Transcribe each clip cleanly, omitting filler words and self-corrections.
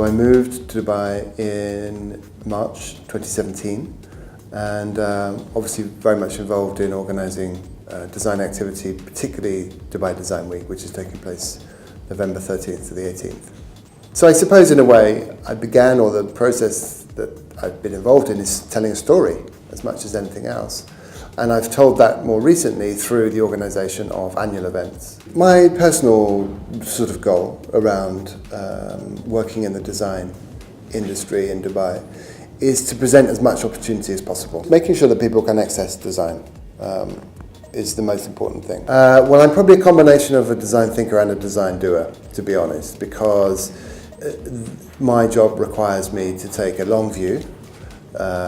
I moved to Dubai in March 2017 and obviously very much involved in organising design activity, particularly Dubai Design Week, which is taking place November 13th to the 18th. So I suppose in a way I began, or the process that I've been involved in is telling a story as much as anything else. And I've told that more recently through the organisation of annual events. My personal sort of goal around working in the design industry in Dubai is to present as much opportunity as possible. Making sure that people can access design is the most important thing. Well, I'm probably a combination of a design thinker and a design doer, to be honest, because my job requires me to take a long view.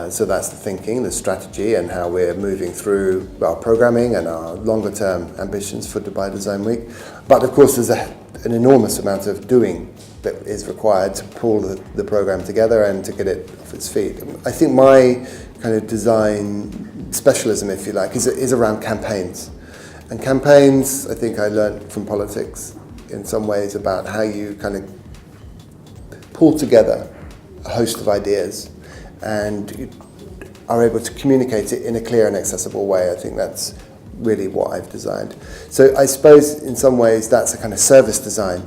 So that's the thinking, the strategy, and how we're moving through our programming and our longer term ambitions for Dubai Design Week. But of course there's an enormous amount of doing that is required to pull the program together and to get it off its feet. I think my kind of design specialism, if you like, is around campaigns. And campaigns, I think I learned from politics in some ways about how you kind of pull together a host of ideas and you are able to communicate it in a clear and accessible way. I think that's really what I've designed. So I suppose in some ways that's a kind of service design.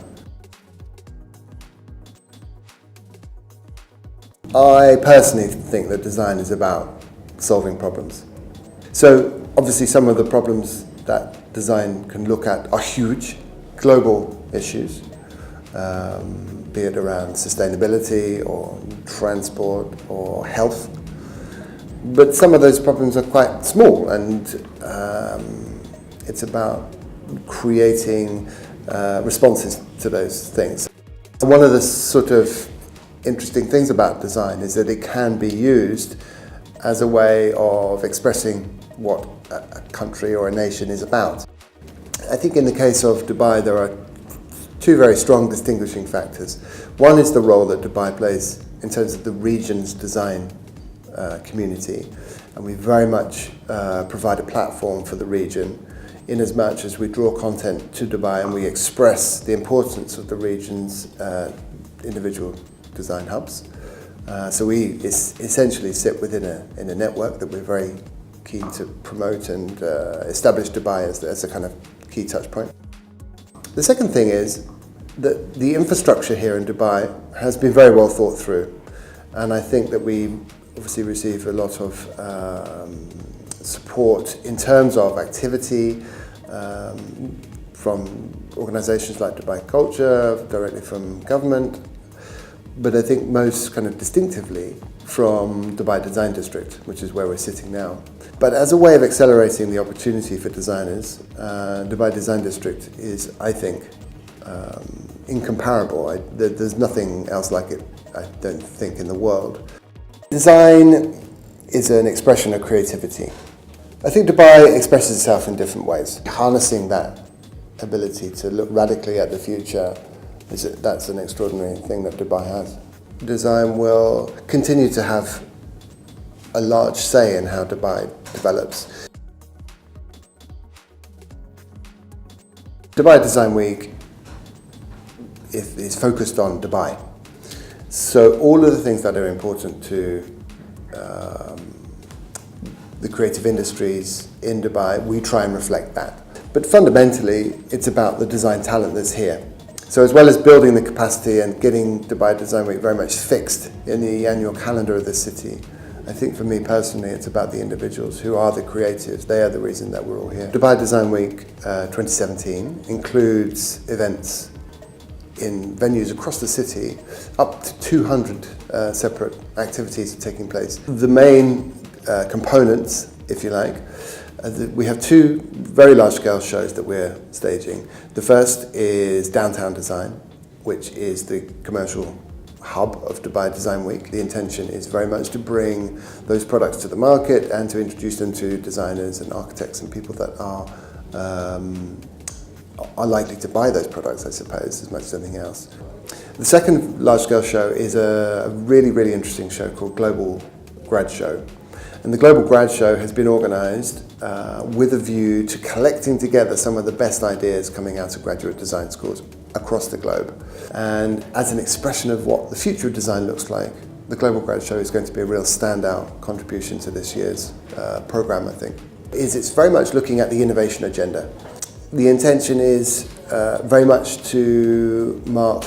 I personally think that design is about solving problems. So obviously some of the problems that design can look at are huge, global issues, be it around sustainability or transport or health. But some of those problems are quite small, and it's about creating responses to those things. One of the sort of interesting things about design is that it can be used as a way of expressing what a country or a nation is about. I think in the case of Dubai there are two very strong distinguishing factors. One is the role that Dubai plays in terms of the region's design community, and we very much provide a platform for the region in as much as we draw content to Dubai and we express the importance of the region's individual design hubs. So we essentially sit within a network that we're very keen to promote and establish Dubai as a kind of key touch point. The second thing is that the infrastructure here in Dubai has been very well thought through, and I think that we obviously receive a lot of support in terms of activity from organisations like Dubai Culture, directly from government, but I think most kind of distinctively from Dubai Design District, which is where we're sitting now. But as a way of accelerating the opportunity for designers, Dubai Design District is, I think, incomparable. There's nothing else like it, I don't think, in the world. Design is an expression of creativity. I think Dubai expresses itself in different ways. Harnessing that ability to look radically at the future, that's an extraordinary thing that Dubai has. Design will continue to have a large say in how Dubai develops. Dubai Design Week is focused on Dubai. So all of the things that are important to the creative industries in Dubai, we try and reflect that. But fundamentally, it's about the design talent that's here. So as well as building the capacity and getting Dubai Design Week very much fixed in the annual calendar of the city, I think for me personally, it's about the individuals who are the creatives. They are the reason that we're all here. Dubai Design Week 2017 includes events in venues across the city. Up to 200 separate activities are taking place. The main components, if you like, we have two very large-scale shows that we're staging. The first is Downtown Design, which is the commercial hub of Dubai Design Week. The intention is very much to bring those products to the market and to introduce them to designers and architects and people that are likely to buy those products, I suppose, as much as anything else. The second large-scale show is a really, really interesting show called Global Grad Show. And the Global Grad Show has been organised with a view to collecting together some of the best ideas coming out of graduate design schools across the globe. And as an expression of what the future of design looks like, the Global Grad Show is going to be a real standout contribution to this year's programme, I think. It's very much looking at the innovation agenda. The intention is very much to mark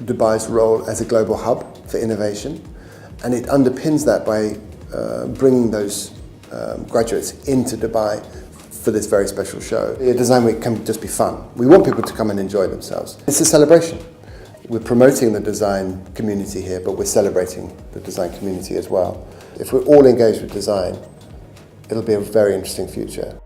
Dubai's role as a global hub for innovation, and it underpins that by bringing those graduates into Dubai for this very special show. A design week can just be fun. We want people to come and enjoy themselves. It's a celebration. We're promoting the design community here, but we're celebrating the design community as well. If we're all engaged with design, it'll be a very interesting future.